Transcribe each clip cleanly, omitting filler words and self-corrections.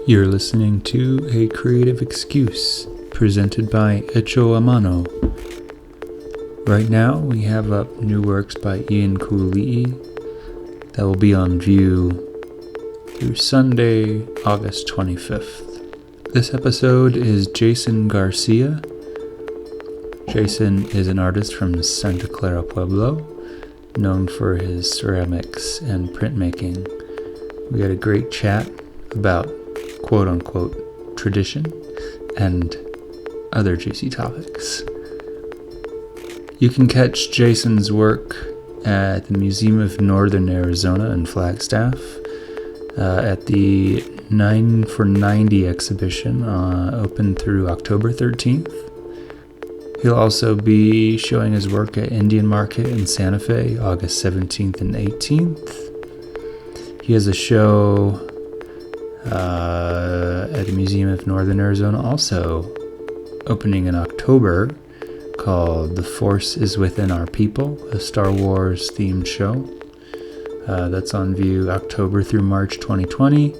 You're listening to A Creative Excuse, presented by Hecho a Mano. Right now, we have up new works by Ian Cooley that will be on view through Sunday, August 25th. This episode is Jason Garcia. Jason is an artist from Santa Clara, Pueblo, known for his ceramics and printmaking. We had a great chat about quote-unquote tradition and other juicy topics. You can catch Jason's work at the Museum of Northern Arizona in Flagstaff at the 9 for 90 exhibition open through October 13th. He'll also be showing his work at Indian Market in Santa Fe, August 17th and 18th. He has a show at the Museum of Northern Arizona also opening in October called The Force is Within Our People, a Star Wars themed show. That's on view October through March 2020.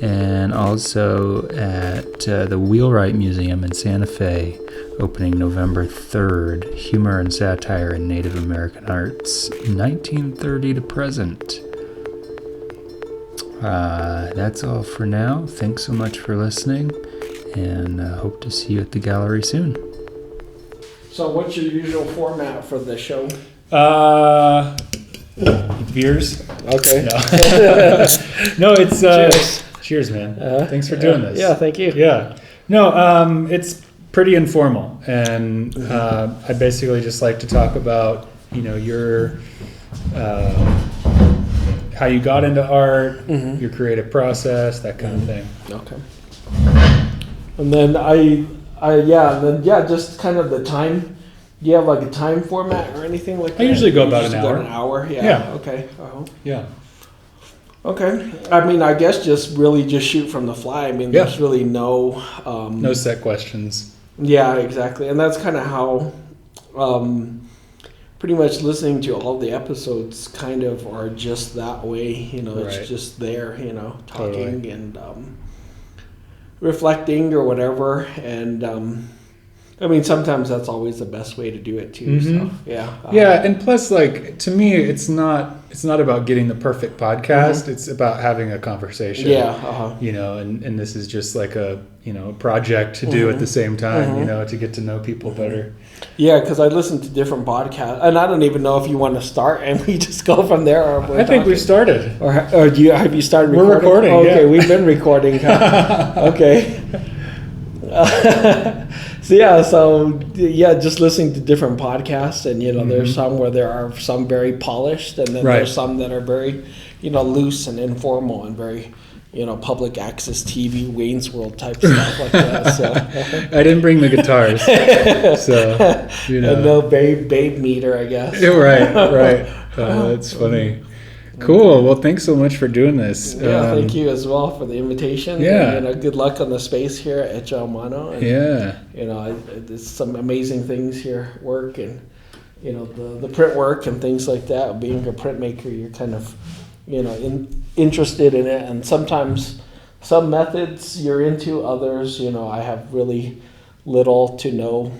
And also at the Wheelwright Museum in Santa Fe, opening November 3rd, Humor and Satire in Native American Arts, 1930 to present. That's all for now. Thanks so much for listening, and hope to see you at the gallery soon. So what's your usual format for the show? Beers? Okay. No, it's... Cheers. Cheers, man. Thanks for doing this. Yeah, thank you. Yeah. No, it's pretty informal, and I basically just like to talk about, your... how you got into art, your creative process, that kind of thing. Okay. And then just kind of the time. Do you have like a time format or anything like that? I usually go about an hour. An hour, yeah. Yeah. Okay. Yeah. Okay. I mean, I guess just shoot from the fly. I mean, there's really no... no set questions. Yeah, exactly. And that's kind of how... pretty much listening to all the episodes kind of are just that way, it's just there, talking totally. And reflecting or whatever. And I mean, sometimes that's always the best way to do it too. So yeah. And plus, like, to me, it's not about getting the perfect podcast. It's about having a conversation. Yeah. And this is just like a project to do at the same time, to get to know people better. Yeah, because I listen to different podcasts, and I don't even know if you want to start, and we just go from there. Or I think we've started. Or have you started recording? We're recording, okay, we've been recording. Okay. Just listening to different podcasts, and there's some where there are some very polished, and then there's some that are very, loose and informal and very, public access TV, Wayne's World type stuff like that. So I didn't bring the guitars, so and no babe meter, I guess. Yeah, right. That's funny. Cool. Well, thanks so much for doing this. Yeah, thank you as well for the invitation. Yeah. And, good luck on the space here at Hecho a Mano. And, there's some amazing things here, work and, the print work and things like that. Being a printmaker, you're kind of, interested in it. And sometimes some methods you're into, others, I have really little to no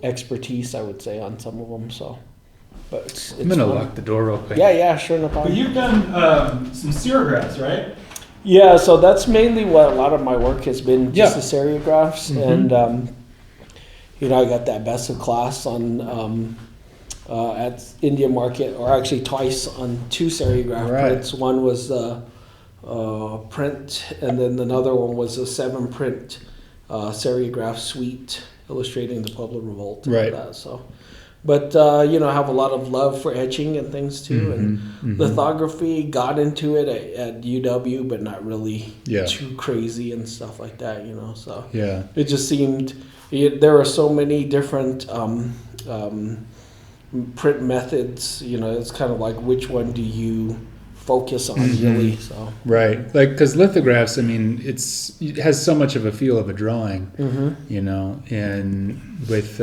expertise, I would say, on some of them. So. But it's I'm going to fun. lock the door real quick. Yeah, sure, no problem. But you've done some serigraphs, right? Yeah, so that's mainly what a lot of my work has been, just the serigraphs. And, I got that best of class on at Indian Market, or actually twice on 2 serigraph prints. One was print, and then another one was a 7-print serigraph suite illustrating the Pueblo Revolt. Right. And that, so... But, I have a lot of love for etching and things, too. And lithography, got into it at UW, but not really too crazy and stuff like that, So it just seemed there are so many different print methods. It's kind of like which one do you focus on really. So right, like because lithographs, I mean, it has so much of a feel of a drawing, you know, and with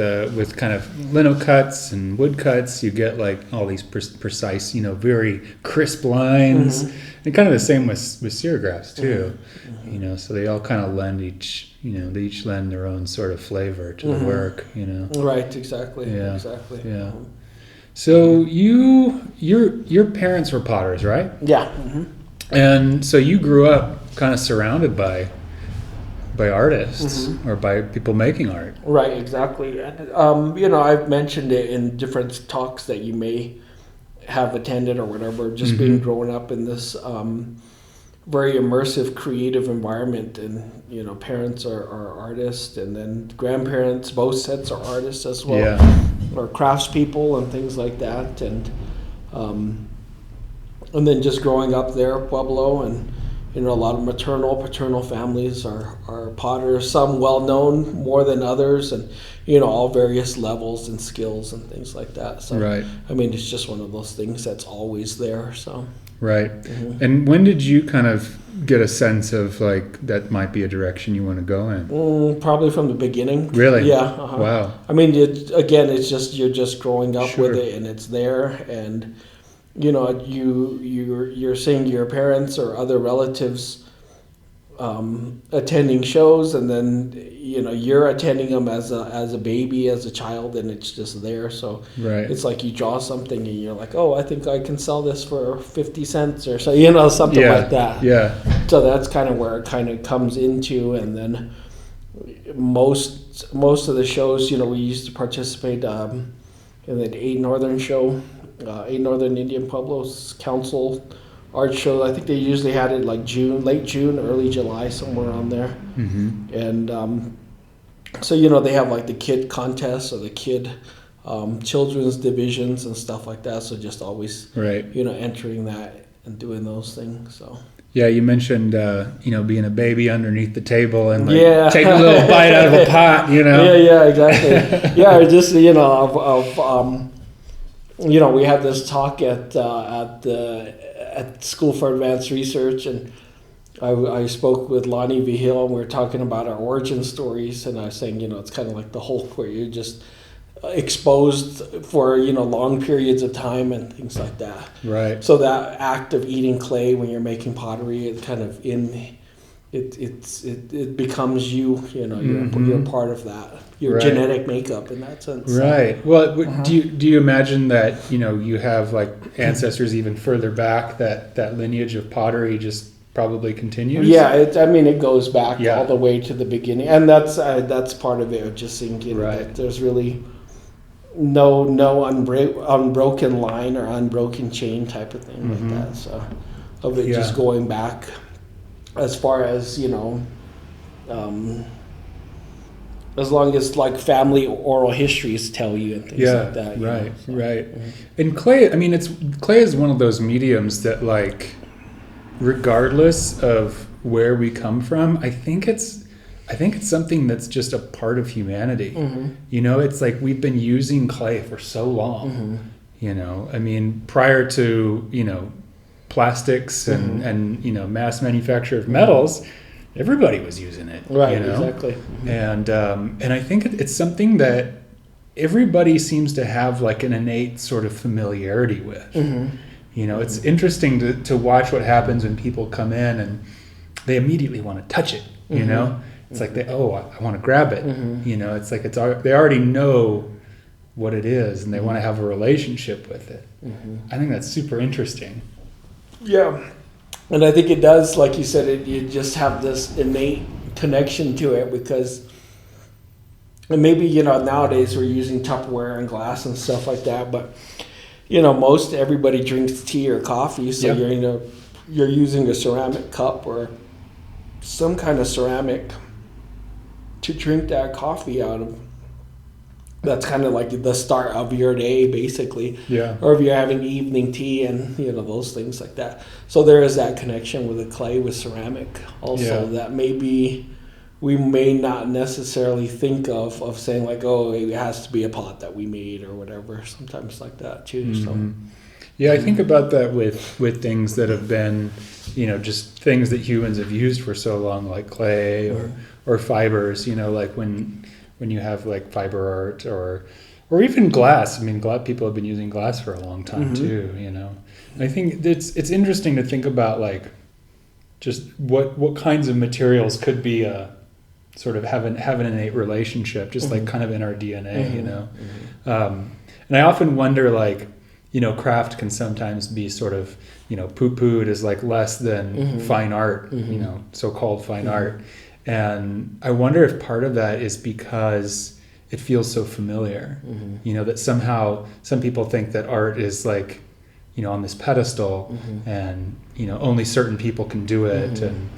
kind of lino cuts and wood cuts, you get like all these precise, you know, very crisp lines, and kind of the same with serigraphs too, you know, so they all kind of lend they each lend their own sort of flavor to the work, you know. Right, exactly. Yeah. Exactly. Yeah. So your parents were potters, right? Yeah. And so you grew up kind of surrounded by artists or by people making art. Right, exactly. And, you know, I've mentioned it in different talks that you may have attended or whatever, just being growing up in this very immersive creative environment, and you know, parents are artists, and then grandparents, both sets are artists as well, or craftspeople and things like that, and then just growing up there, Pueblo, and you know, a lot of paternal families are potters, some well known more than others, and you know, all various levels and skills and things like that. So right. I mean, it's just one of those things that's always there. So right. And when did you kind of get a sense of like that might be a direction you want to go in? Probably from the beginning. Really? Yeah. Wow. I mean, it's just you're just growing up with it, and it's there, and you know, you're seeing your parents or other relatives attending shows, and then you know, you're attending them as a baby, as a child, and it's just there. So it's like you draw something and you're like, oh, I think I can sell this for 50 cents or so, you know, something like that. Yeah. So that's kind of where it kind of comes into, and then most of the shows, you know, we used to participate in the 8 Northern show, 8 Northern Indian Pueblos Council art show. I think they usually had it like late June, early July, somewhere around there. And so, you know, they have like the kid contests or the kid children's divisions and stuff like that. So just always, you know, entering that and doing those things. So. Yeah, you mentioned, you know, being a baby underneath the table and like taking a little bite out of a pot, you know. Yeah, exactly. Just, you know, you know, we had this talk at School for Advanced Research, and I spoke with Lonnie Vigil, and we were talking about our origin stories, and I was saying, you know, it's kind of like the Hulk, where you're just exposed for, you know, long periods of time and things like that. Right. So that act of eating clay when you're making pottery, it kind of it becomes you. You know, you're part of that. Your genetic makeup in that sense. Right. Well, do you imagine that, you know, you have like ancestors even further back, that lineage of pottery just probably continues? Yeah, it goes back all the way to the beginning, and that's part of it. Just thinking that there's really no unbroken line or unbroken chain type of thing like that. So of it just going back as far as, you know, as long as like family oral histories tell you and things like that. Right, know, so. Right. And clay, I mean, clay is one of those mediums that, like, regardless of where we come from, I think it's something that's just a part of humanity. You know, it's like we've been using clay for so long. You know, I mean, prior to, you know, plastics and you know, mass manufacture of metals, everybody was using it. Right, you know? Exactly. And I think it's something that everybody seems to have like an innate sort of familiarity with. You know, it's interesting to watch what happens when people come in and they immediately want to touch it. You know, it's like I want to grab it. You know, it's like they already know what it is and they want to have a relationship with it. I think that's super interesting. Yeah, and I think it does, like you said, you just have this innate connection to it because, and maybe, you know, nowadays we're using Tupperware and glass and stuff like that, but, you know, most everybody drinks tea or coffee, so you're using a ceramic cup or some kind of ceramic to drink that coffee out of. That's kind of like the start of your day, basically. Yeah. Or if you're having evening tea and, you know, those things like that. So there is that connection with the clay, with ceramic also, that maybe we may not necessarily think of saying like, oh, it has to be a pot that we made or whatever. Sometimes like that too. So. Yeah, I think about that with things that have been, just things that humans have used for so long, like clay or fibers. Like when you have like fiber art or even glass. I mean, people have been using glass for a long time too. I think it's interesting to think about like just what kinds of materials could be sort of have an innate relationship, just like kind of in our DNA. And I often wonder, like, craft can sometimes be sort of, poo-pooed as like less than fine art, so-called fine art. And I wonder if part of that is because it feels so familiar, that somehow some people think that art is like, on this pedestal and, only certain people can do it. And,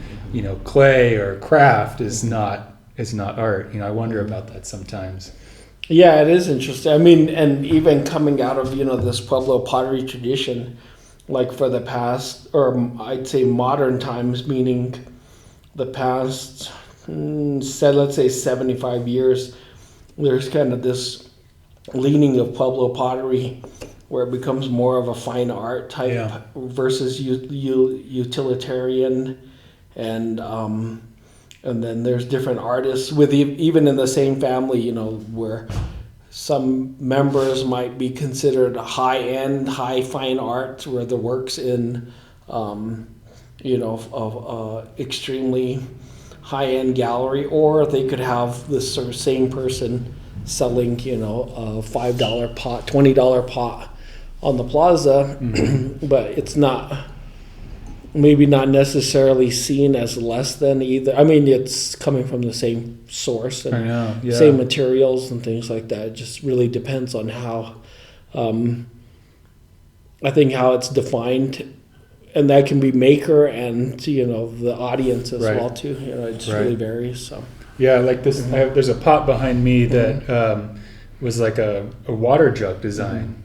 clay or craft is not art. I wonder about that sometimes. Yeah, it is interesting. I mean, and even coming out of, this Pueblo pottery tradition, like for the past, or I'd say modern times, meaning the past, let's say 75 years, there's kind of this leaning of Pueblo pottery where it becomes more of a fine art type versus utilitarian. And then there's different artists with even in the same family, where some members might be considered high-end, high fine art, where the work's in, extremely high-end gallery, or they could have this sort of same person selling, a $5 pot, $20 pot on the plaza, but it's maybe not necessarily seen as less than either. I mean, it's coming from the same source and same materials and things like that. It just really depends on how, I think how it's defined, and that can be maker and, the audience as well too. It just really varies. So. Yeah, like this, there's a pot behind me that was like a water jug design.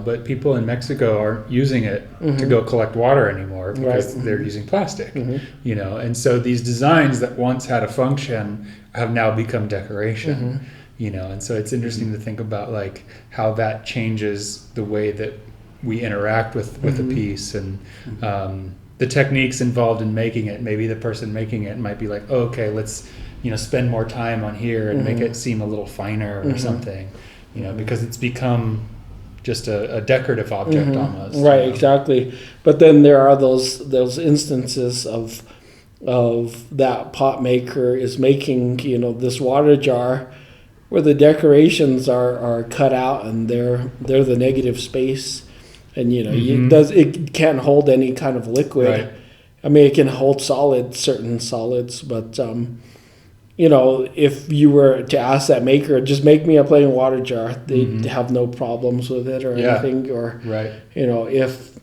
But people in Mexico aren't using it to go collect water anymore because they're using plastic, and so these designs that once had a function have now become decoration, and so it's interesting to think about like how that changes the way that we interact with a piece and the techniques involved in making it. Maybe the person making it might be like, oh, okay, let's spend more time on here and make it seem a little finer or something, because it's become just a decorative object almost. Right, exactly. But then there are those instances of that pot maker is making, this water jar where the decorations are cut out and they're the negative space, and it can't hold any kind of liquid. Right. I mean, it can hold certain solids, but if you were to ask that maker, just make me a plain water jar, they'd have no problems with it or anything. Or, if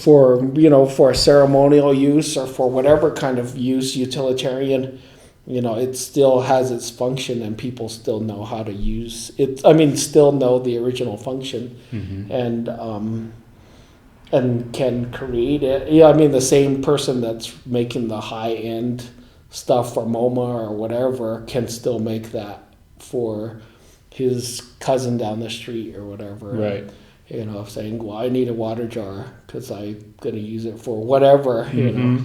for a ceremonial use or for whatever kind of use, utilitarian, it still has its function and people still know how to use it. I mean, still know the original function and can create it. Yeah, I mean, the same person that's making the high-end stuff for MoMA or whatever can still make that for his cousin down the street or whatever. Right. Saying, well, I need a water jar because I'm going to use it for whatever,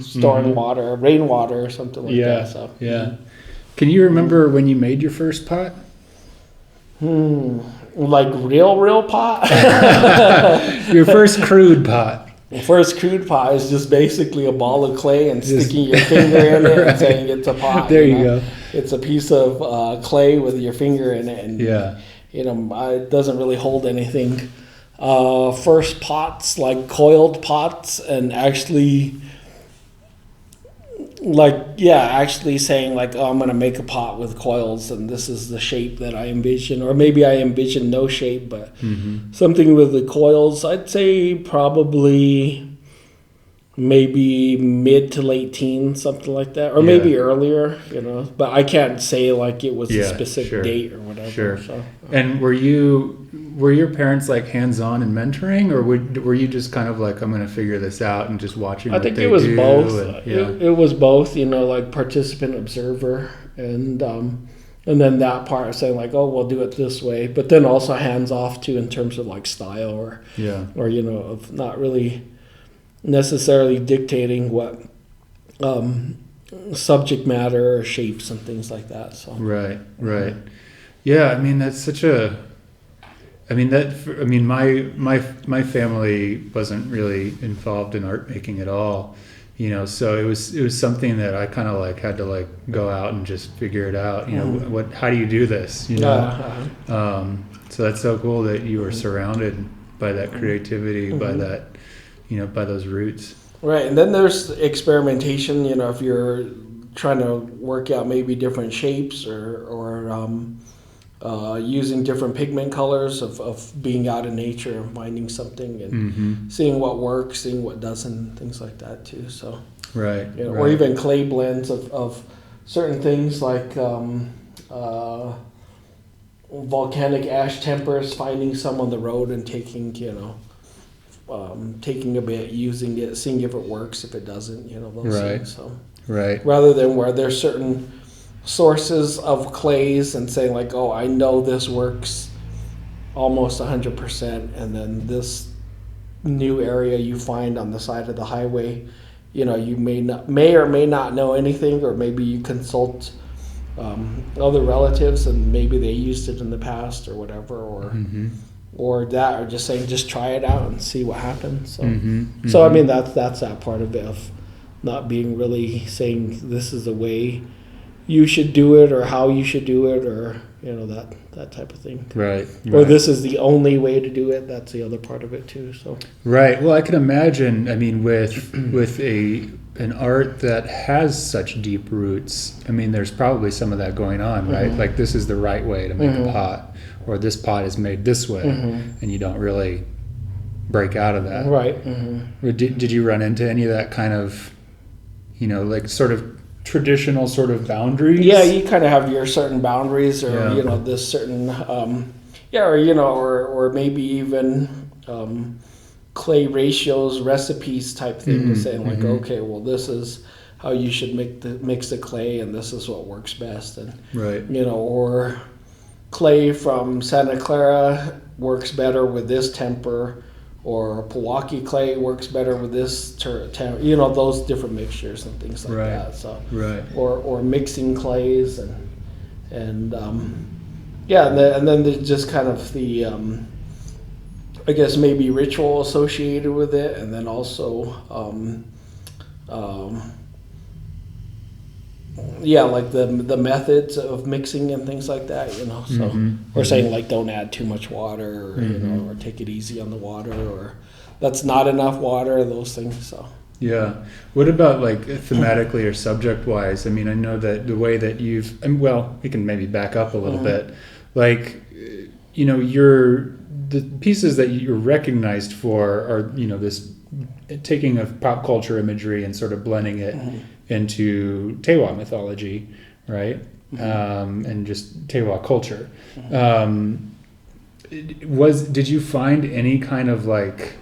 storing water, rainwater or something like that. So, Can you remember when you made your first pot? Like real pot? Your first crude pot. The first crude pot is just basically a ball of clay and sticking your finger in it and saying it's a pot. There you go. It's a piece of clay with your finger in it, and it doesn't really hold anything. First pots, like coiled pots, and actually saying like, oh, I'm gonna make a pot with coils and this is the shape that I envision, or maybe I envision no shape, but something with the coils. I'd say probably maybe mid to late teens, something like that, or maybe earlier, but I can't say like it was a specific date or whatever. Sure. So, and were your parents like hands-on and mentoring, or were you just kind of like, I'm going to figure this out and just watching what they do? I think it was both. It was both, like participant observer, and And then that part of saying like, oh, we'll do it this way, but then also hands off too in terms of like style or of not really necessarily dictating what subject matter or shapes and things like that. So right. Yeah, I mean that's such a. I mean my family wasn't really involved in art making at all. So it was something that I kind of like had to like go out and just figure it out. How do you do this? So that's so cool that you were surrounded by that creativity, by that, by those roots. Right, and then there's experimentation. If you're trying to work out maybe different shapes or using different pigment colors of being out in nature and finding something and seeing what works, seeing what doesn't, things like that too. So right. Or even clay blends of certain things like volcanic ash tempers, finding some on the road and taking taking a bit, using it, seeing if it works, if it doesn't, those things. So rather than where there's certain sources of clays and saying like, oh, I know this works almost 100%, and then this new area you find on the side of the highway, you may or may not know anything, or maybe you consult other relatives and maybe they used it in the past or whatever, or just saying just try it out and see what happens. So I mean that's that part of it, of not being really saying this is the way you should do it or how you should do it, or that type of thing. Right. Or this is the only way to do it. That's the other part of it too. So right. Well, I can imagine. I mean, with an art that has such deep roots, I mean, there's probably some of that going on, right? Like this is the right way to make a pot, or this pot is made this way, and you don't really break out of that. Right. Did you run into any of that kind of, like sort of traditional sort of boundaries? Yeah, you kind of have your certain boundaries, or this certain or maybe even clay ratios, recipes type thing, to saying like, okay, well, this is how you should mix the clay, and this is what works best, and or clay from Santa Clara works better with this temper, or Pewaukee clay works better with this those different mixtures and things like that. So or mixing clays and then there's just kind of the I guess maybe ritual associated with it, and then also like the methods of mixing and things like that, so or saying like don't add too much water, or or take it easy on the water, or that's not enough water, those things. So what about like thematically or subject wise? I mean, I know that the way that we can maybe back up a little bit, like the pieces that you're recognized for are this taking of pop culture imagery and sort of blending it into Tewa mythology, right? And just Tewa culture. Did you find any kind of like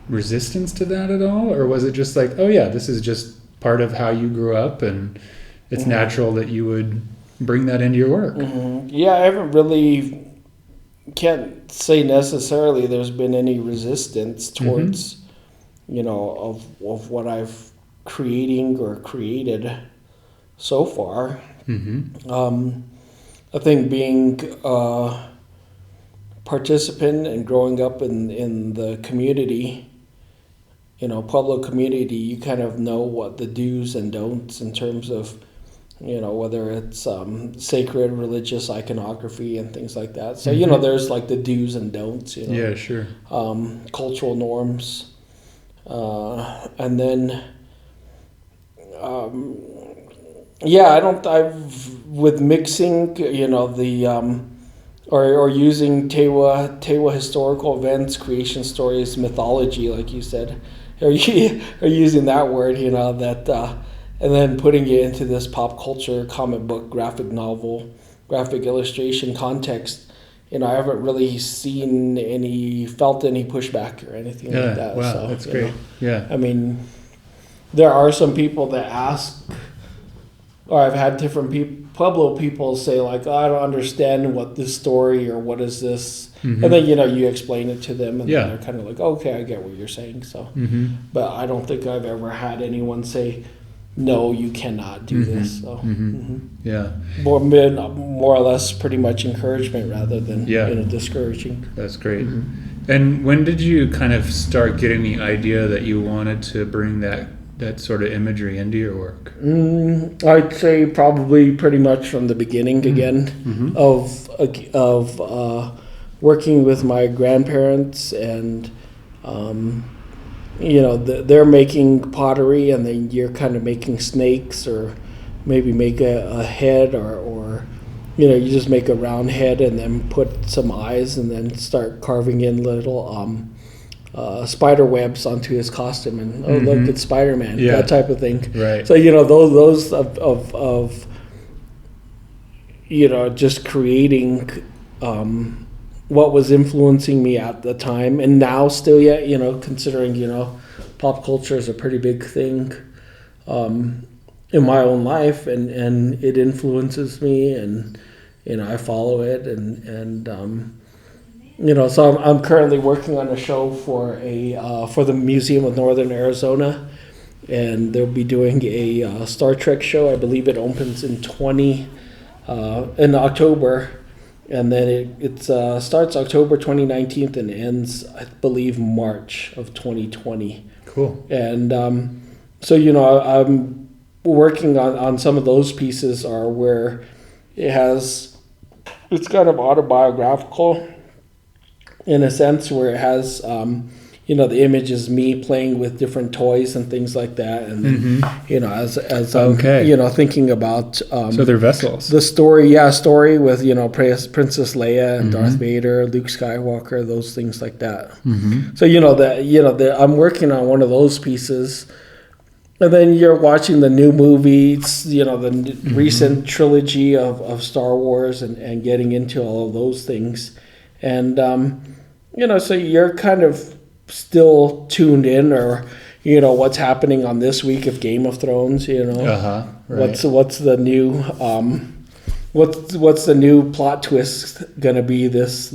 resistance to that at all, or was it just like, oh yeah, this is just part of how you grew up and it's natural that you would bring that into your work? Yeah, I haven't really, can't say necessarily there's been any resistance towards of what I've created so far. I think being a participant and growing up in the community, Pueblo community, you kind of know what the do's and don'ts in terms of, whether it's sacred religious iconography and things like that. So, there's like the do's and don'ts, Yeah, sure. Cultural norms. And then, with mixing, or using Tewa historical events, creation stories, mythology, like you said, or using that word, and then putting it into this pop culture, comic book, graphic novel, graphic illustration context. I haven't really felt any pushback or anything like that. Wow, so, that's great. Yeah. I mean, there are some people that ask, or I've had different Pueblo people say like, oh, I don't understand what this story or what is this, and then you explain it to them, and then they're kind of like, okay, I get what you're saying. So, but I don't think I've ever had anyone say, no, you cannot do this. So, yeah, more or less, pretty much encouragement rather than discouraging. That's great. And when did you kind of start getting the idea that you wanted to bring that sort of imagery into your work? I'd say probably pretty much from the beginning again of working with my grandparents, and they're making pottery, and then you're kind of making snakes, or maybe make a head, or you just make a round head and then put some eyes, and then start carving in little spider webs onto his costume, and look, it's Spider-Man, that type of thing. Right. So those of just creating what was influencing me at the time, and now still yet, considering pop culture is a pretty big thing in my own life, and it influences me, and I follow it, and so I'm currently working on a show for the Museum of Northern Arizona, and they'll be doing a Star Trek show. I believe it opens in October, and then it starts October 2019 and ends, I believe, March of 2020. Cool. And so I'm working on some of those pieces are where it's kind of autobiographical, in a sense, where it has, the image is me playing with different toys and things like that. And then, as I'm, thinking about... so they're vessels. The story with, Princess Leia and Darth Vader, Luke Skywalker, those things like that. So, I'm working on one of those pieces. And then you're watching the new movies, the recent trilogy of Star Wars, and getting into all of those things. And, so you're kind of still tuned in, or, what's happening on this week of Game of Thrones, Right. What's the new, what's the new plot twist going to be this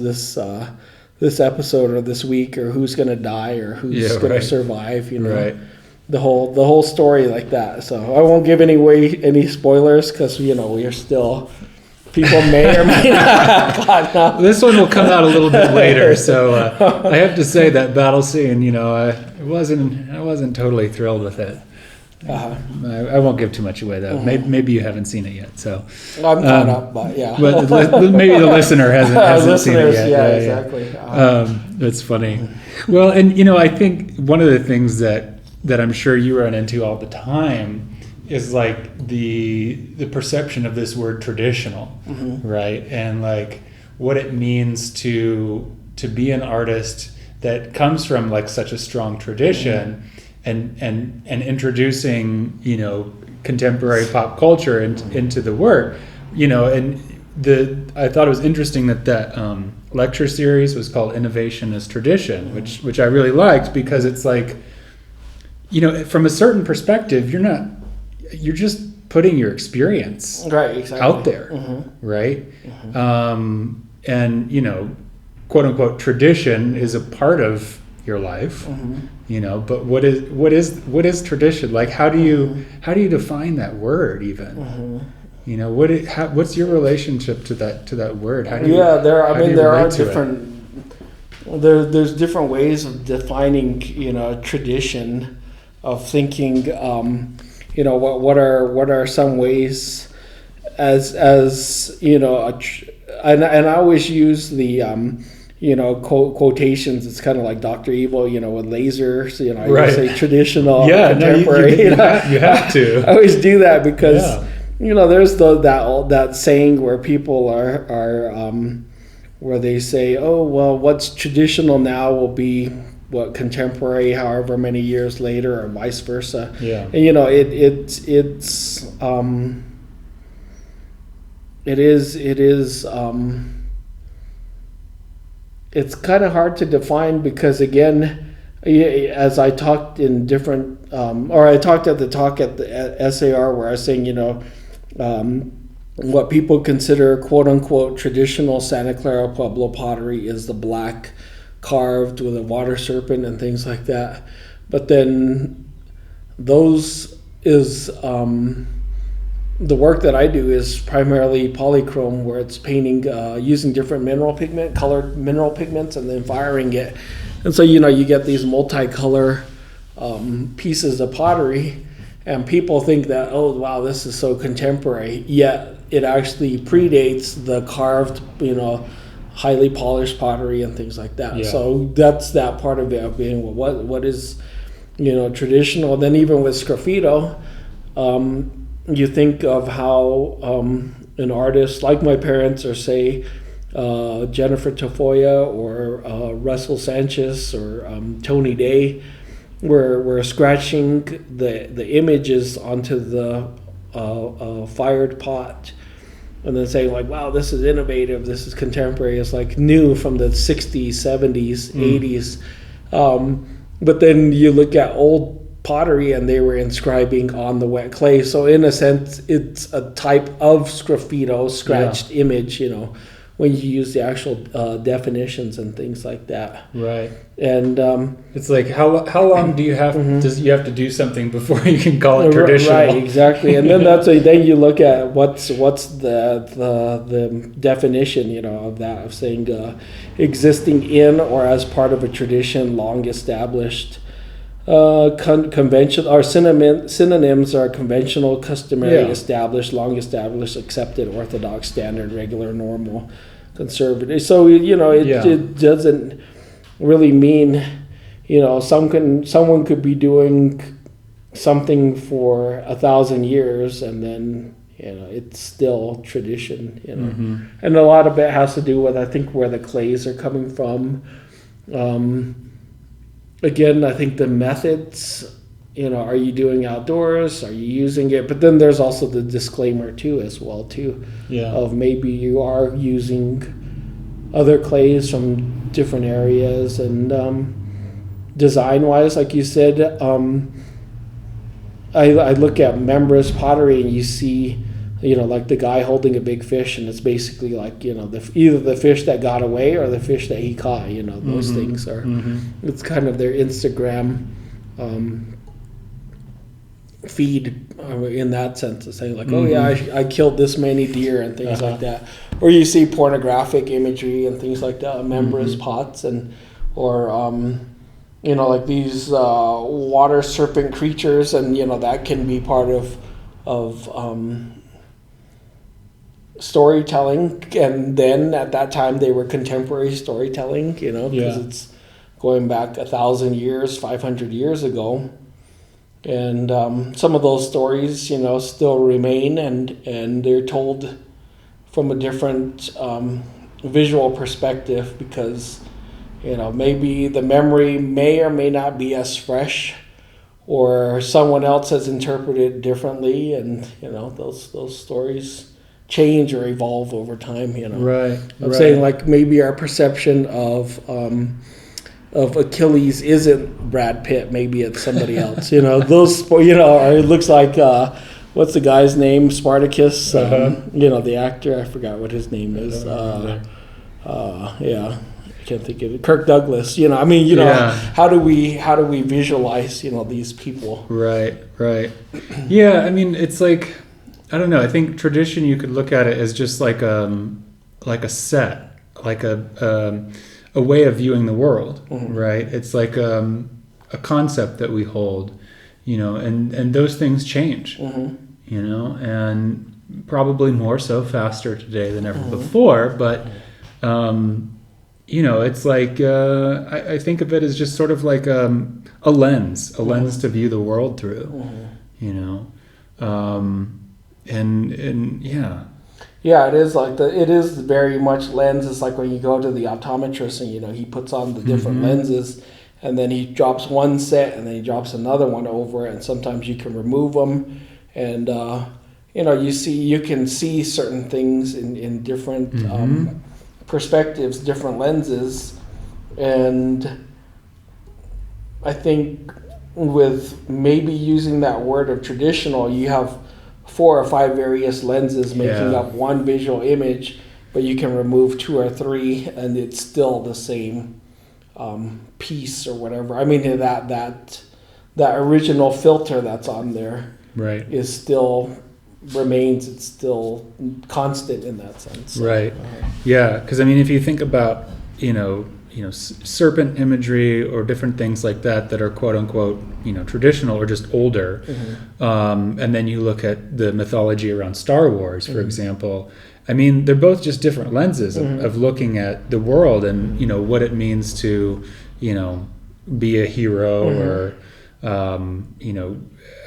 episode or this week, or who's going to die, or who's going to survive, Right. The whole story like that. So I won't give any spoilers, because, we are still... People may or may not. God, no. This one will come out a little bit later, so I have to say that battle scene, I wasn't totally thrilled with it. I won't give too much away though. Maybe you haven't seen it yet, so I'm caught up, but yeah. But maybe the listener hasn't seen it yet. Yeah, exactly. That's funny. Well, and I think one of the things that I'm sure you run into all the time is like the perception of this word traditional, right? And like what it means to be an artist that comes from like such a strong tradition, and introducing contemporary pop culture into the work, and I thought it was interesting that lecture series was called Innovation as Tradition, which I really liked, because it's like from a certain perspective, you're just putting your experience out there, right? And quote unquote tradition is a part of your life, but what is tradition? Like how do you define that word even? What's your relationship to that word? How do you, there are different there's different ways of defining tradition, of thinking. What are some ways as and I always use the quotations. It's kind of like Dr. Evil, with lasers. I always say traditional, contemporary. You have to. I always do that because there's that saying where people are where they say, oh well, what's traditional now will be what contemporary however many years later, or vice versa. And it's kind of hard to define, because again, as I talked in different I talked at the talk at the SAR, where I was saying What people consider quote unquote traditional Santa Clara Pueblo pottery is the black carved with a water serpent and things like that. But then those is the work that I do is primarily polychrome, where it's painting using different colored mineral pigments, and then firing it. And so, you get these multicolor pieces of pottery, and people think that, oh, wow, this is so contemporary, yet it actually predates the carved, highly polished pottery and things like that. Yeah. So that's that part of it, of being, well, what is, traditional. Then even with sgraffito, you think of how an artist like my parents, or say Jennifer Tafoya or Russell Sanchez or Tony Day, were scratching the images onto the fired pot, and then saying like, wow, this is innovative, this is contemporary, it's like new from the 60s, 70s, 80s. But then you look at old pottery and they were inscribing on the wet clay. So in a sense, it's a type of sgraffito, scratched image, when you use the actual definitions and things like that. Right. And it's like, how long do you have does you have to do something before you can call it traditional? Right, exactly. And then then you look at what's the definition, of that, of saying existing in or as part of a tradition long established. Convention, or synonyms are conventional, customary, established, long established, accepted, orthodox, standard, regular, normal, conservative. So it doesn't really mean someone could be doing something for 1,000 years and then it's still tradition. And a lot of it has to do with, I think, where the clays are coming from. Again, I think the methods, are you doing outdoors? Are you using it? But then there's also the disclaimer too, of maybe you are using other clays from different areas. And design-wise, like you said, I look at Members pottery and you see, like the guy holding a big fish, and it's basically like, either the fish that got away or the fish that he caught, those things are, it's kind of their Instagram feed in that sense, of saying like, oh yeah, I killed this many deer and things like that. Or you see pornographic imagery and things like that, Members pots, or like these water serpent creatures, and that can be part of storytelling. And then at that time they were contemporary storytelling, because it's going back 1,000 years, 500 years ago, and some of those stories still remain, and they're told from a different visual perspective, because maybe the memory may or may not be as fresh, or someone else has interpreted it differently, and those stories change or evolve over time. Right. I'm saying like maybe our perception of Achilles isn't Brad Pitt, maybe it's somebody else. Those or it looks like what's the guy's name? Spartacus. The actor, I forgot what his name is. I can't think of it. Kirk Douglas. How do we visualize these people? Right. Yeah, I mean, it's like, I don't know. I think tradition, you could look at it as just like a set, like a way of viewing the world, right? It's like a concept that we hold, and those things change, and probably more so faster today than ever before. But it's like I think of it as just sort of like a lens to view the world through, and yeah, it is like it is very much lens. It's like when you go to the optometrist and he puts on the different lenses, and then he drops one set and then he drops another one over it, and sometimes you can remove them, and you can see certain things in different perspectives, different lenses. And I think with maybe using that word of traditional, you have 4 or 5 various lenses making up one visual image, but you can remove 2 or 3 and it's still the same piece or whatever. I mean, that original filter that's on there is still remains. It's still constant in that sense. Right. Yeah, because I mean, if you think about serpent imagery or different things like that are quote unquote traditional or just older, and then you look at the mythology around Star Wars, for example. I mean, they're both just different lenses of looking at the world and what it means to be a hero or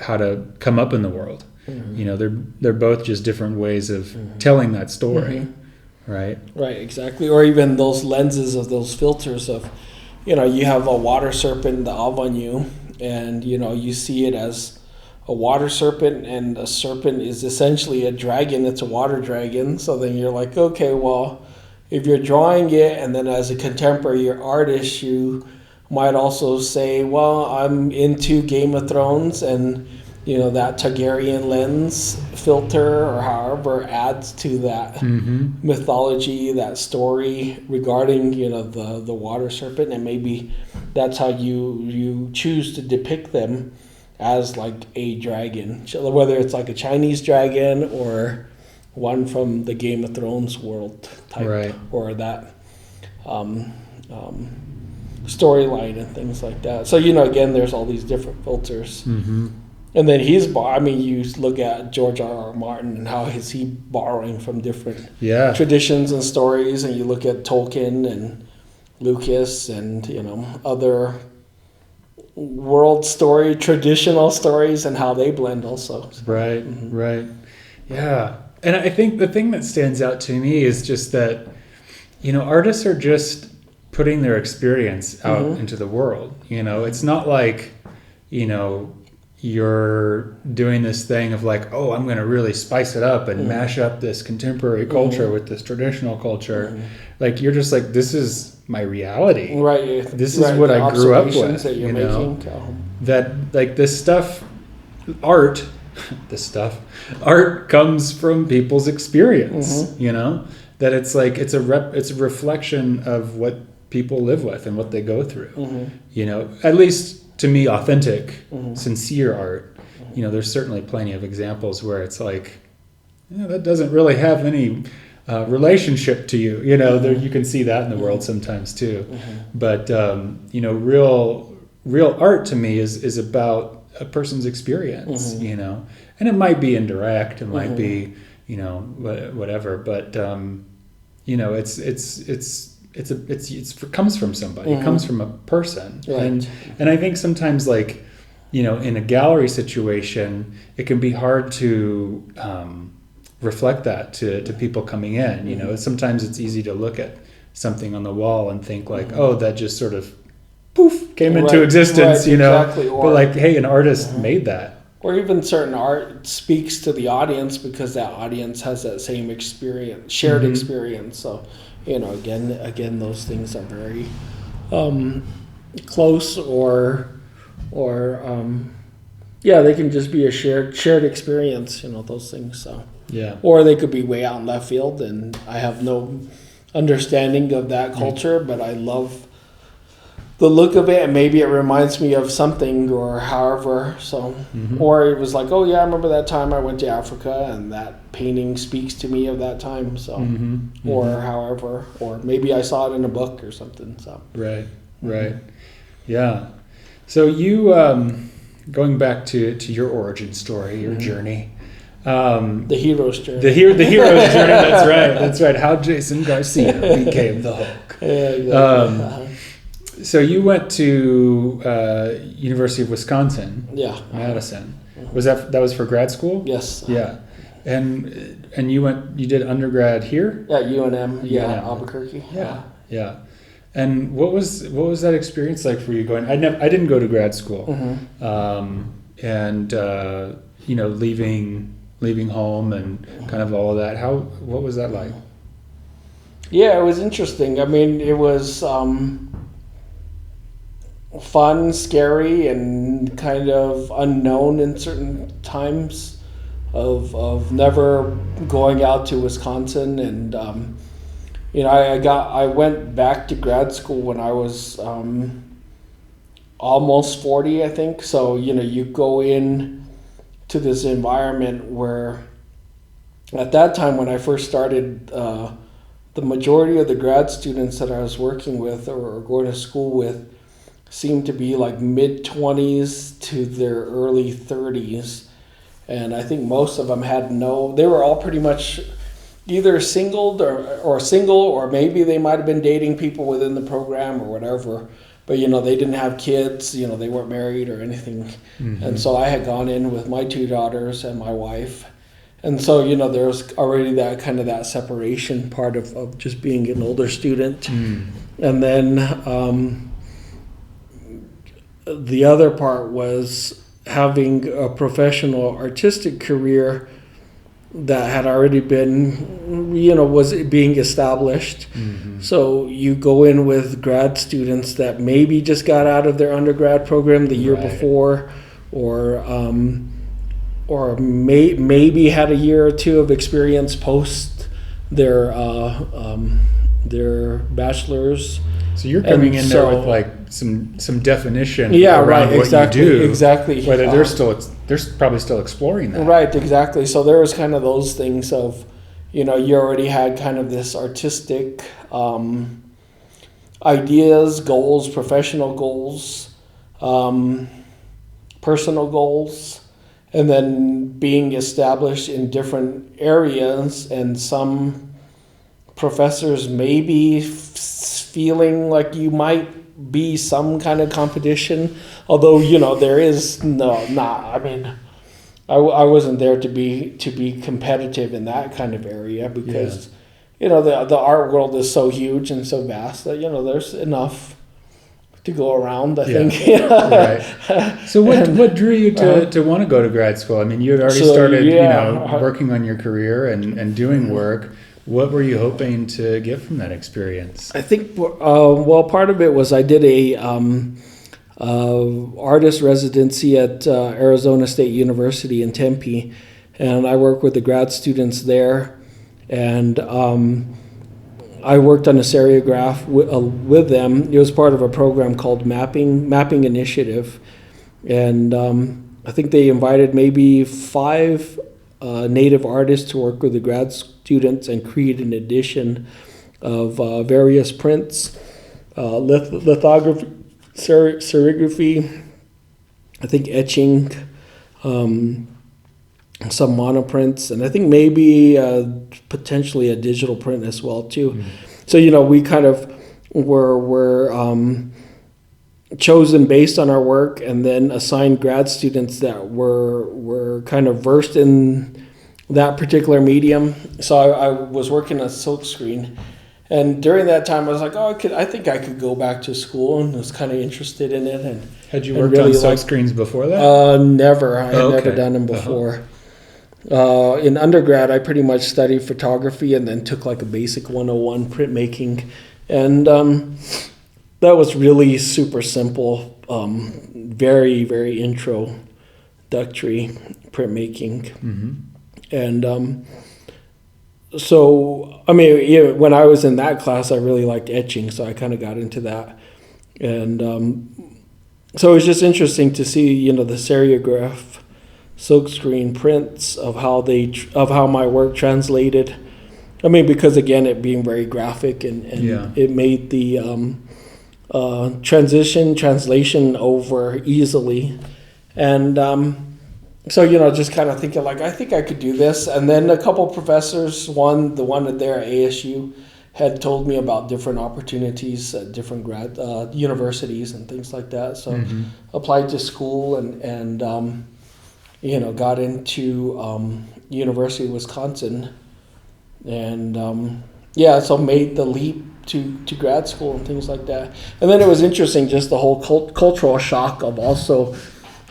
how to come up in the world. They're both just different ways of telling that story. Right, exactly. Or even those lenses of those filters of, you have a water serpent, the Avanyu, and, you see it as a water serpent, and a serpent is essentially a dragon. It's a water dragon. So then you're like, okay, well, if you're drawing it, and then as a contemporary artist, you might also say, well, I'm into Game of Thrones, and that Targaryen lens filter or however adds to that mythology, that story regarding the water serpent, and maybe that's how you choose to depict them as like a dragon, whether it's like a Chinese dragon or one from the Game of Thrones world type, or that storyline and things like that. So again, there's all these different filters. And then you look at George R.R. Martin and how is he borrowing from different traditions and stories, and you look at Tolkien and Lucas and other world story, traditional stories, and how they blend also. Right. Yeah. And I think the thing that stands out to me is just that, artists are just putting their experience out into the world. It's not like, you're doing this thing of like, oh, I'm going to really spice it up and mash up this contemporary culture with this traditional culture. Like, you're just like, this is my reality. Right. This is what I grew up with. That you're making. That like this stuff, art comes from people's experience. That it's like it's a reflection of what people live with and what they go through. At least to me, authentic, sincere art. There's certainly plenty of examples where it's like, that doesn't really have any relationship to you. There, you can see that in the world sometimes too. But real art to me is about a person's experience. And it might be indirect, it might be whatever, but it comes from somebody. It comes from a person. And I think sometimes, like, in a gallery situation, it can be hard to reflect that to people coming in. Sometimes it's easy to look at something on the wall and think like, oh, that just sort of poof came into existence. Exactly. But like, hey, an artist made that. Or even certain art speaks to the audience because that audience has that same experience, shared experience. So, again, those things are very close, or they can just be a shared experience. Those things. So or they could be way out in left field, and I have no understanding of that culture, but I love the look of it, and maybe it reminds me of something or however. So, or it was like, oh yeah, I remember that time I went to Africa and that painting speaks to me of that time. So, or however, or maybe I saw it in a book or something. So, right. Yeah. So you, going back to your origin story, your journey, the hero's journey. The hero's journey. That's right. How Jason Garcia became the Hulk. Yeah, exactly. So you went to University of Wisconsin, Madison. Was that was for grad school? Yes. Yeah, and you did undergrad here? Yeah, UNM. Yeah, Albuquerque. Yeah. And what was that experience like for you going? I didn't go to grad school, and leaving home and kind of all of that. What was that like? Yeah, it was interesting. I mean, it was fun, scary, and kind of unknown in certain times. of never going out to Wisconsin. And I went back to grad school when I was almost 40, I think. So you go in to this environment where at that time when I first started, the majority of the grad students that I was working with or going to school with seemed to be like mid-20s to their early 30s. And I think most of them they were all pretty much either single or maybe they might have been dating people within the program or whatever. But, they didn't have kids, they weren't married or anything. Mm-hmm. And so I had gone in with my 2 daughters and my wife. And so, there was already that kind of that separation part of just being an older student. Mm. And then the other part was having a professional artistic career that had already been, was being established. Mm-hmm. So you go in with grad students that maybe just got out of their undergrad program the year before, or maybe had a year or two of experience post their bachelor's. So you're coming in there with like some definition around what exactly, you do. Exactly. But they're probably still exploring that. Right, exactly. So there was kind of those things of, you already had kind of this artistic ideas, goals, professional goals, personal goals, and then being established in different areas, and some professors maybe feeling like you might be some kind of competition, although there is not. I mean, I wasn't there to be competitive in that kind of area, because the art world is so huge and so vast that there's enough to go around, I think. Right. So what drew you to want to go to grad school? I mean, you had already started working on your career and doing work. What were you hoping to get from that experience? I think, part of it was I did a artist residency at Arizona State University in Tempe, and I worked with the grad students there, and I worked on a seriograph with them. It was part of a program called Mapping Initiative, and I think they invited maybe 5 Native artists to work with the grad students and create an edition of various prints, lithography, serigraphy, I think etching, some monoprints, and I think maybe potentially a digital print as well too. Mm-hmm. So we kind of were chosen based on our work, and then assigned grad students that were kind of versed in that particular medium. So I was working on silkscreen, and during that time I was like, I think I could go back to school, and was kind of interested in it. And had you worked on silkscreens before that? Never. I had never done them before. In undergrad, I pretty much studied photography and then took like a basic 101 printmaking, and that was really super simple, very, very introductory printmaking. Mm-hmm. And so, I mean, when I was in that class, I really liked etching, so I kind of got into that. And so it was just interesting to see, the seriograph, silkscreen prints of how my work translated. I mean, because again, it being very graphic, and it made the translation over easily. And so, just kind of thinking like, I think I could do this. And then a couple professors, the one there at ASU, had told me about different opportunities at different grad universities and things like that. So applied to school and got into University of Wisconsin, and so made the leap to grad school and things like that. And then it was interesting, just the whole cultural shock of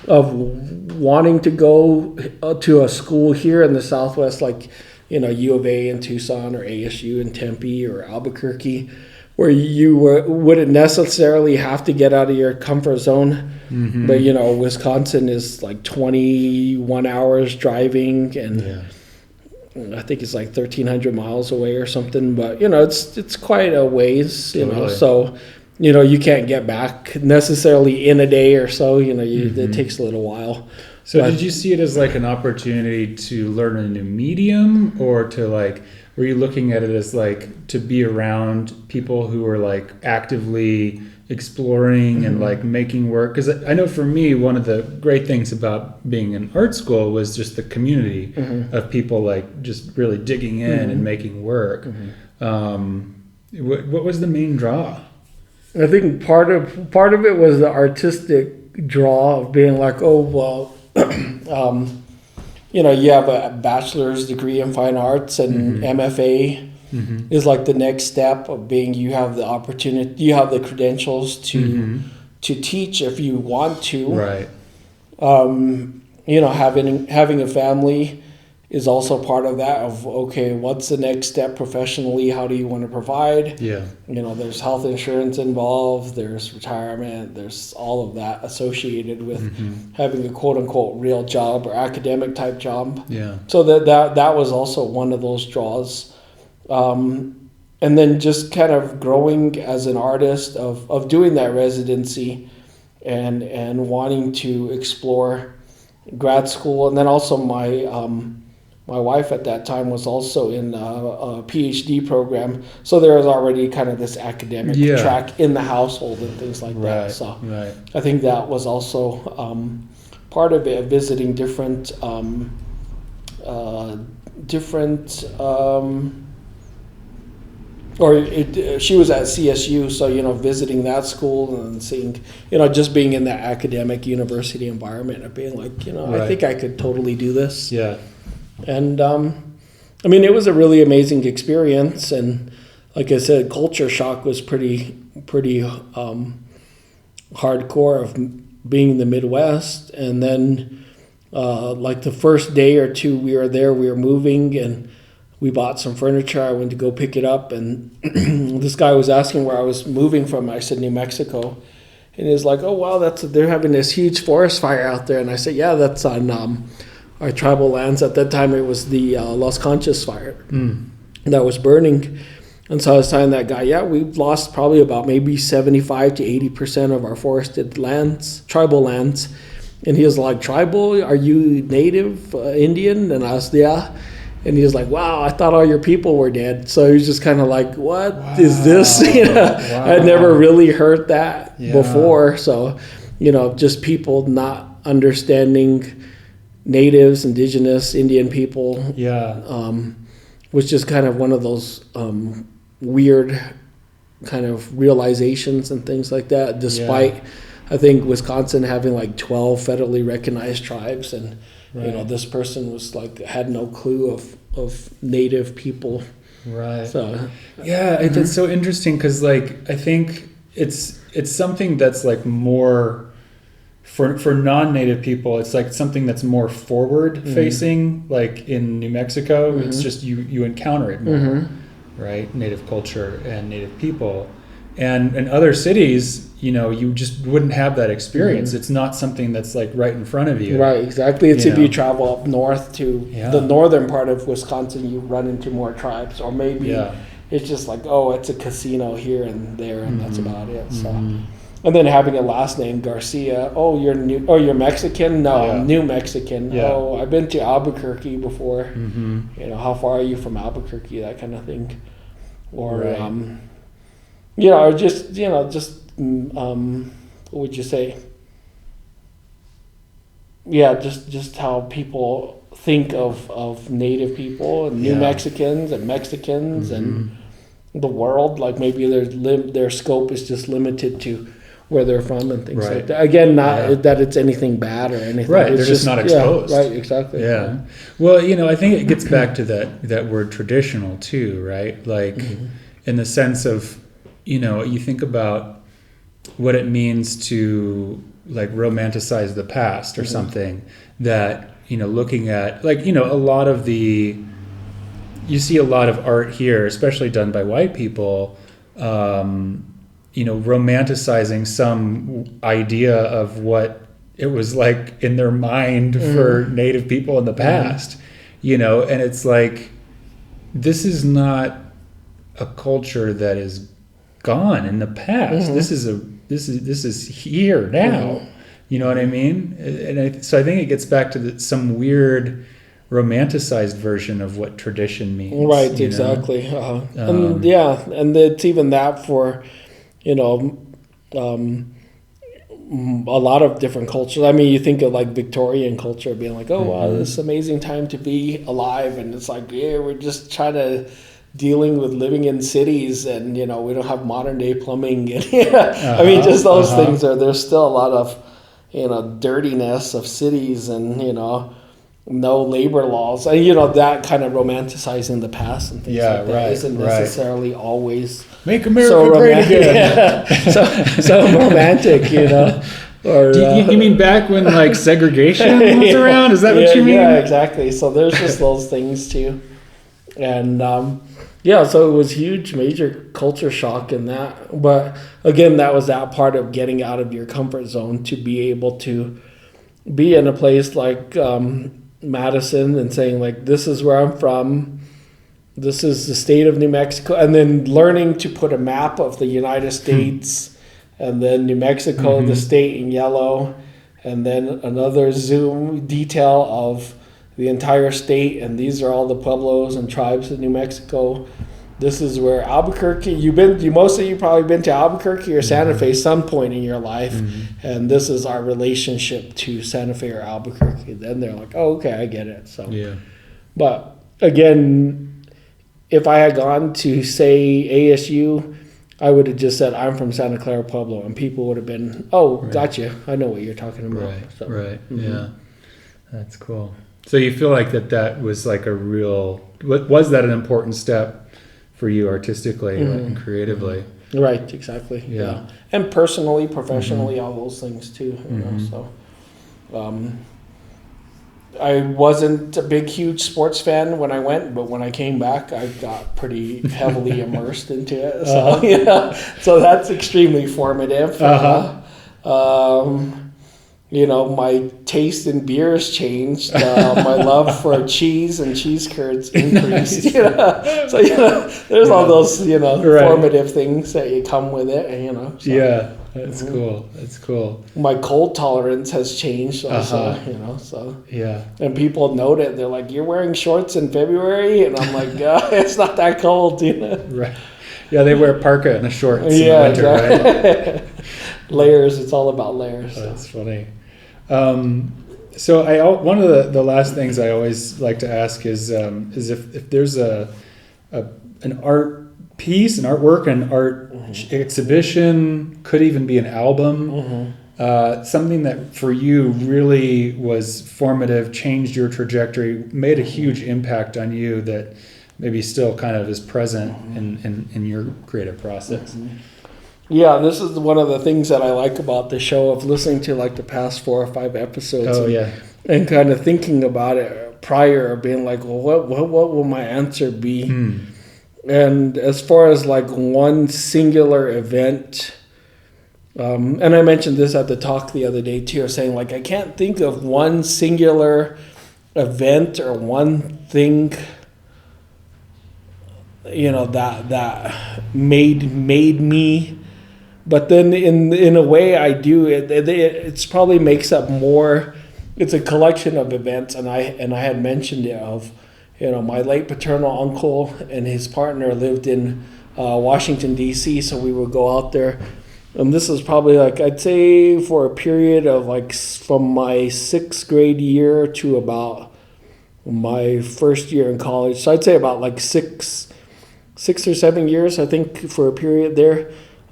wanting to go to a school here in the Southwest, like U of A in Tucson or ASU in Tempe or Albuquerque, where you wouldn't necessarily have to get out of your comfort zone. Mm-hmm. But, Wisconsin is like 21 hours driving, and I think it's like 1,300 miles away or something. But, it's quite a ways, so, you can't get back necessarily in a day or so. It takes a little while. So did you see it as like an opportunity to learn a new medium, or to like, were you looking at it as like to be around people who are like actively exploring and like making work? Because I know for me, one of the great things about being in art school was just the community of people like just really digging in and making work. What was the main draw? I think part of it was the artistic draw of being like, oh, well, you have a bachelor's degree in fine arts, and MFA is like the next step of being, you have the opportunity, you have the credentials to teach if you want to. Right. Having a family is also part of that of, okay, what's the next step professionally? How do you want to provide? Yeah. There's health insurance involved, there's retirement, there's all of that associated with having a quote unquote real job or academic type job. Yeah. So that was also one of those draws. And then just kind of growing as an artist of doing that residency and wanting to explore grad school. And then also my wife at that time was also in a PhD program, so there was already kind of this academic track in the household and things like that. So I think that was also part of it, visiting different she was at CSU, so visiting that school and seeing, just being in that academic university environment and being like, I think I could totally do this. Yeah. And it was a really amazing experience, and like I said, culture shock was pretty hardcore of being in the Midwest. And then like the first day or two we were there, we were moving and we bought some furniture. I went to go pick it up, and this guy was asking where I was moving from. I said New Mexico, and he was like, "Oh wow, they're having this huge forest fire out there." And I said, "Yeah, that's on our tribal lands." At that time, it was the Las Conchas fire that was burning. And so I was telling that guy, "Yeah, we've lost probably about maybe 75 to 80% of our forested lands, tribal lands." And he was like, "Tribal? Are you native Indian?" And I was, "Yeah." And he was like, "Wow, I thought all your people were dead." So he was just kind of like, "What is this?" I'd never really heard that before. So, just people not understanding natives, indigenous, Indian people. Was just kind of one of those weird kind of realizations and things like that, despite I think Wisconsin having like 12 federally recognized tribes, and this person was like had no clue of native people. Right. So it's so interesting because like I think it's something that's like more for non-native people. It's like something that's more forward facing. Like in New Mexico, it's just you encounter it more, right? Native culture and native people, and in other cities, you just wouldn't have that experience. It's not something that's like right in front of you. Right, exactly. It's if you travel up north to the northern part of Wisconsin, you run into more tribes, or maybe it's just like, oh, it's a casino here and there, and that's about it. So, and then having a last name Garcia. Oh, you're Mexican? No, I'm New Mexican. Yeah. Oh, I've been to Albuquerque before. How far are you from Albuquerque? That kind of thing, or or just what would you say? Yeah, just how people think of native people and New Mexicans and Mexicans and the world. Like maybe their scope is just limited to where they're from and things like that. Again, not that it's anything bad or anything. Right, they're just not exposed. Yeah, right, exactly. Yeah. Well, I think it gets back to that word traditional too, right? Like in the sense of, you think about what it means to like romanticize the past or something, that looking at like a lot of you see a lot of art here, especially done by white people, romanticizing some idea of what it was like in their mind for Native people in the past, and it's like, this is not a culture that is gone in the past. This is here now. You know what I mean? And so I think it gets back to some weird romanticized version of what tradition means. Right, exactly. And it's even that for, a lot of different cultures. I mean, you think of like Victorian culture being like, oh, wow, this is an amazing time to be alive. And it's like, yeah, we're just trying to dealing with living in cities, and, we don't have modern day plumbing. And, I mean, just those things there's still a lot of, dirtiness of cities, and, no labor laws. And, that kind of romanticizing the past and things like that isn't necessarily always make America great again. so romantic, Or, you mean back when like segregation was around? Is that what you mean? Yeah, exactly. So there's just those things too. And so it was huge, major culture shock in that. But again, that was that part of getting out of your comfort zone to be able to be in a place like Madison and saying like, this is where I'm from. This is the state of New Mexico. And then learning to put a map of the United States and then New Mexico, the state in yellow, and then another zoom detail of the entire state. And these are all the pueblos and tribes in New Mexico. This is where Albuquerque, most of you probably been to Albuquerque or Santa Fe some point in your life. And this is our relationship to Santa Fe or Albuquerque. Then they're like, oh, okay, I get it. So, but again, if I had gone to, say, ASU, I would have just said, I'm from Santa Clara Pueblo, and people would have been, gotcha, I know what you're talking about. Yeah. That's cool. So you feel like that was like was that an important step for you artistically and creatively? Right, exactly. Yeah. And personally, professionally, all those things too, so... I wasn't a big, huge sports fan when I went, but when I came back, I got pretty heavily immersed into it. So, so that's extremely formative. My taste in beers changed. My love for cheese and cheese curds increased. So there's all those formative things that you come with it. So. That's cool. That's cool. My cold tolerance has changed also, so. Yeah. And people note it. They're like, you're wearing shorts in February? And I'm like, it's not that cold, Right. Yeah, they wear parka and shorts in the winter, exactly. Right? Layers. It's all about layers. That's funny. So one of the last things I always like to ask is if there's an art piece, an artwork, an art exhibition, could even be an album, something that for you really was formative, changed your trajectory, made a huge impact on you that maybe still kind of is present in your creative process. Yeah, this is one of the things that I like about the show, of listening to like the past 4 or 5 episodes and kind of thinking about it prior, being like, well, what will my answer be? And as far as like one singular event, and I mentioned this at the talk the other day too, saying like, I can't think of one singular event or one thing, that made me. But then in a way I do, it's probably makes up more. It's a collection of events, and I had mentioned it of, my late paternal uncle and his partner lived in Washington D.C, so we would go out there, and this is probably like, I'd say for a period of like from my 6th grade year to about my first year in college. So I'd say about like six or 7 years, I think, for a period there.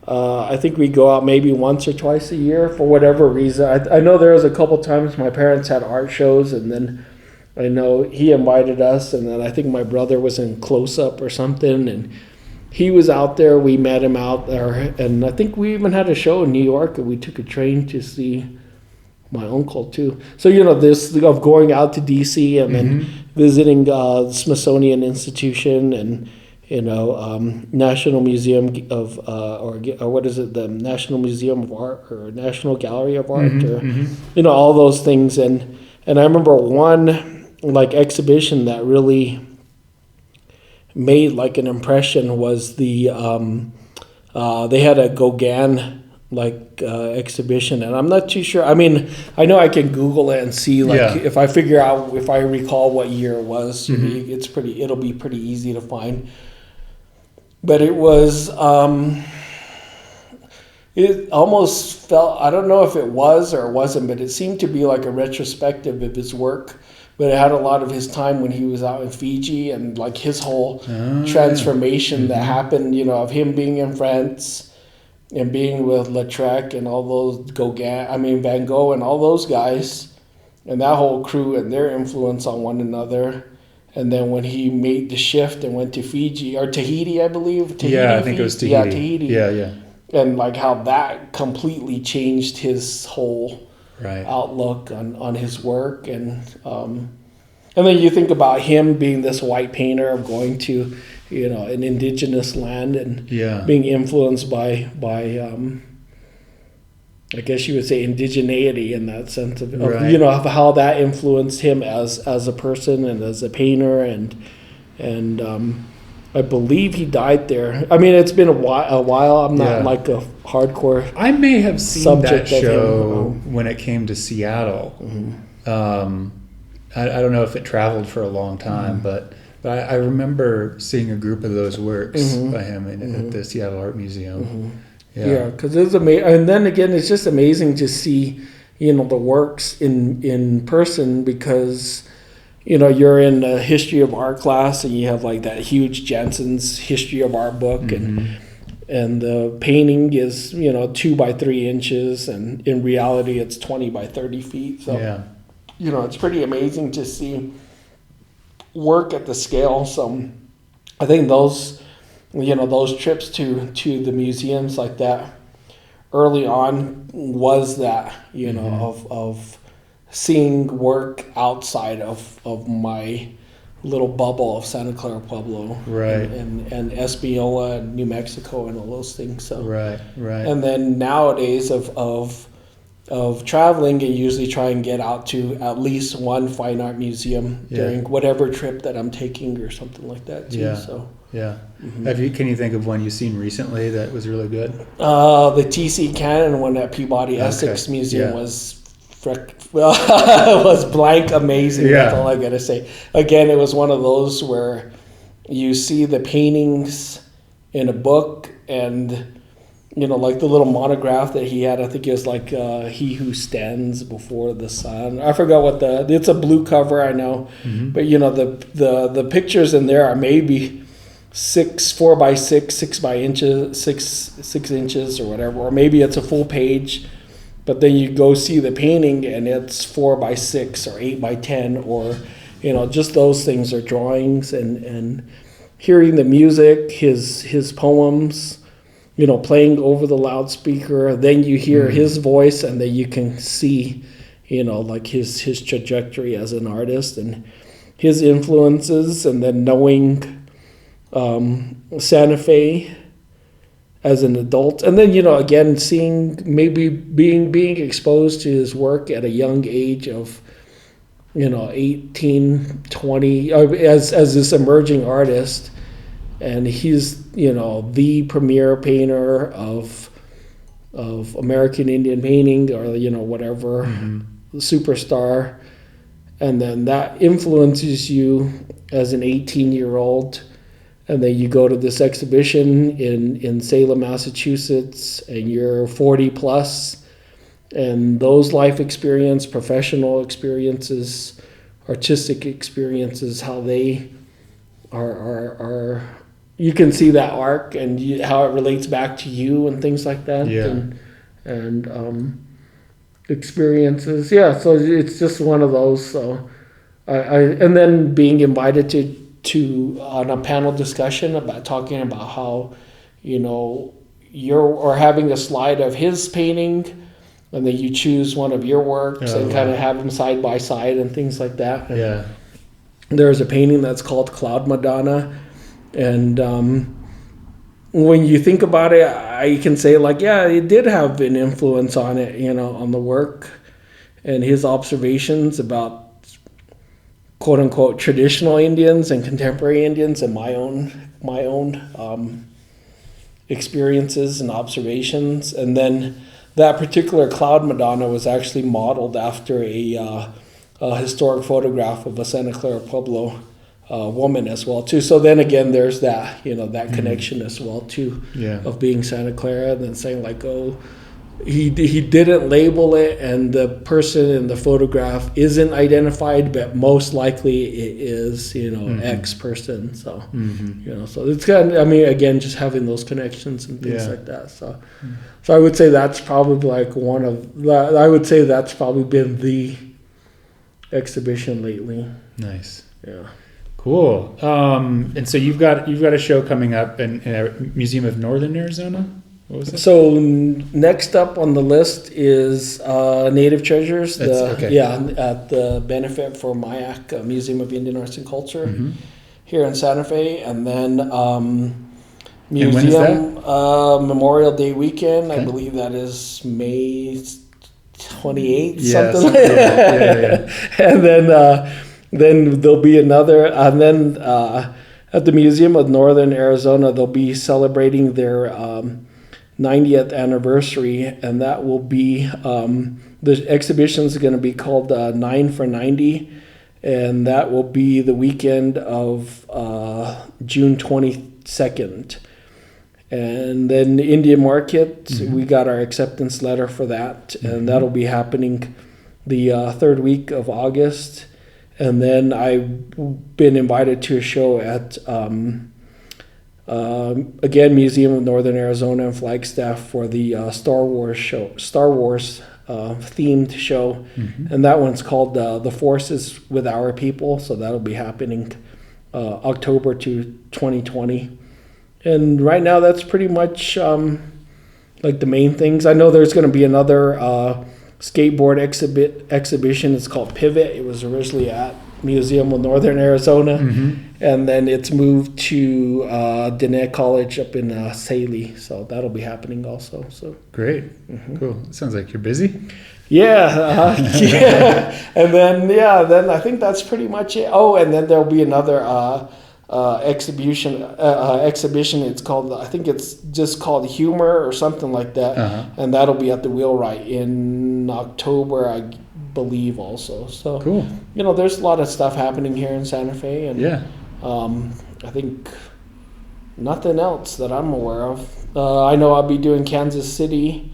I think we go out maybe once or twice a year for whatever reason. I know there was a couple times my parents had art shows, and then I know he invited us, and then I think my brother was in Close Up or something, and he was out there. We met him out there, and I think we even had a show in New York, and we took a train to see my uncle too. So this of going out to DC and then visiting the Smithsonian Institution and National Museum of or what is it, the National Museum of Art or National Gallery of Art, or all those things. And I remember one like exhibition that really made like an impression was the they had a Gauguin exhibition, and I'm not too sure. I mean, I know I can Google it and see if I figure out, if I recall what year it was. It'll be pretty easy to find. But it was it almost felt, I don't know if it was or it wasn't, but it seemed to be like a retrospective of his work. But it had a lot of his time when he was out in Fiji, and like his whole transformation that happened, of him being in France and being with Lautrec and all those Van Gogh and all those guys and that whole crew and their influence on one another. And then when he made the shift and went to Fiji or Tahiti, I believe. I think it was Tahiti. Yeah, Tahiti. Yeah. And like how that completely changed his whole outlook on his work. And then you think about him being this white painter of going to, an indigenous land and being influenced by I guess you would say indigeneity in that sense of of how that influenced him as a person and as a painter, and I believe he died there. I mean, it's been a while. I'm not like a hardcore. I may have seen that show when it came to Seattle. I don't know if it traveled for a long time, but I remember seeing a group of those works by him at the Seattle Art Museum. Yeah, because it's amazing. And then again, it's just amazing to see, the works in person, because, you're in a history of art class and you have like that huge Jensen's history of art book, and the painting is, 2 by 3 inches, and in reality it's 20 by 30 feet. So, it's pretty amazing to see work at the scale. So I think those trips to the museums like that early on was that, of seeing work outside of my little bubble of Santa Clara Pueblo, and Espanola and New Mexico and all those things. So and then nowadays of traveling, I usually try and get out to at least one fine art museum during whatever trip that I'm taking or something like that too. Can you think of one you've seen recently that was really good? The T.C. Cannon one at Peabody Essex Museum was was blank amazing. That's all I gotta say. Again, it was one of those where you see the paintings in a book, and like the little monograph that he had, I think it was like He Who Stands Before the Sun. I forgot what it's a blue cover, I know. But the pictures in there are maybe 4 by 6 6 inches or whatever, or maybe it's a full page. But then you go see the painting and it's 4 by 6 or 8 by 10, or just those things are drawings, and hearing the music, his poems, playing over the loudspeaker. Then you hear his voice, and then you can see, like his trajectory as an artist and his influences, and then knowing Santa Fe as an adult, and then again seeing, maybe being exposed to his work at a young age of 18, 20 as this emerging artist. And he's, the premier painter of American Indian painting, or, whatever, superstar. And then that influences you as an 18-year-old. And then you go to this exhibition in Salem, Massachusetts, and you're 40 plus. And those life experience, professional experiences, artistic experiences, how they are you can see that arc and how it relates back to you and things like that. And experiences. So it's just one of those. So and then being invited to on a panel discussion about talking about how, or having a slide of his painting, and then you choose one of your works and kind of have them side by side and things like that. And there's a painting that's called Cloud Madonna, And when you think about it, I can say like, yeah, it did have an influence on it, on the work and his observations about quote unquote traditional Indians and contemporary Indians and my own experiences and observations. And then that particular cloud Madonna was actually modeled after a historic photograph of a Santa Clara Pueblo woman as well too. So then again, there's that that connection as well too, of being Santa Clara, and then saying like, oh, he didn't label it, and the person in the photograph isn't identified, but most likely it is X person. So so it's kind of, again, just having those connections and things like that. So I would say that's probably like I would say that's probably been the exhibition lately. Nice. Yeah. Cool. And so you've got a show coming up in Museum of Northern Arizona. What was it? So next up on the list is Native Treasures. At the benefit for MIAC, Museum of Indian Arts and Culture, here in Santa Fe, and then museum Memorial Day weekend. Okay. I believe that is May 28th, something like that. And then there'll be another, and then at the Museum of Northern Arizona, they'll be celebrating their 90th anniversary, and that will be the exhibition is going to be called 9 for 90, and that will be the weekend of June 22nd. And then Indian Market, we got our acceptance letter for that, and that'll be happening the third week of August. And then I've been invited to a show at again, Museum of Northern Arizona and Flagstaff for the Star Wars themed show, and that one's called The Force is with Our People. So that'll be happening October to 2020. And right now, that's pretty much like the main things. I know there's going to be another skateboard exhibition. It's called Pivot. It was originally at Museum of Northern Arizona, and then it's moved to Diné College up in Saley. So that'll be happening also. So great, cool. Sounds like you're busy. Yeah, and then I think that's pretty much it. Oh, and then there'll be another exhibition. It's called, I think it's just called Humor or something like that, and that'll be at the Wheelwright in October, I believe, also. So cool. There's a lot of stuff happening here in Santa Fe, and I think nothing else that I'm aware of. I know I'll be doing Kansas City,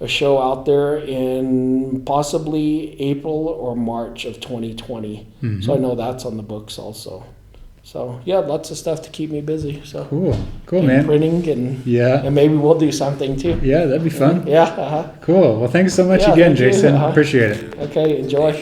a show out there in possibly April or March of 2020. So I know that's on the books also. So yeah, lots of stuff to keep me busy. So cool, man. Printing and maybe we'll do something too. Yeah, that'd be fun. Yeah. Cool. Well, thanks so much again, Jason. Appreciate it. Okay, enjoy.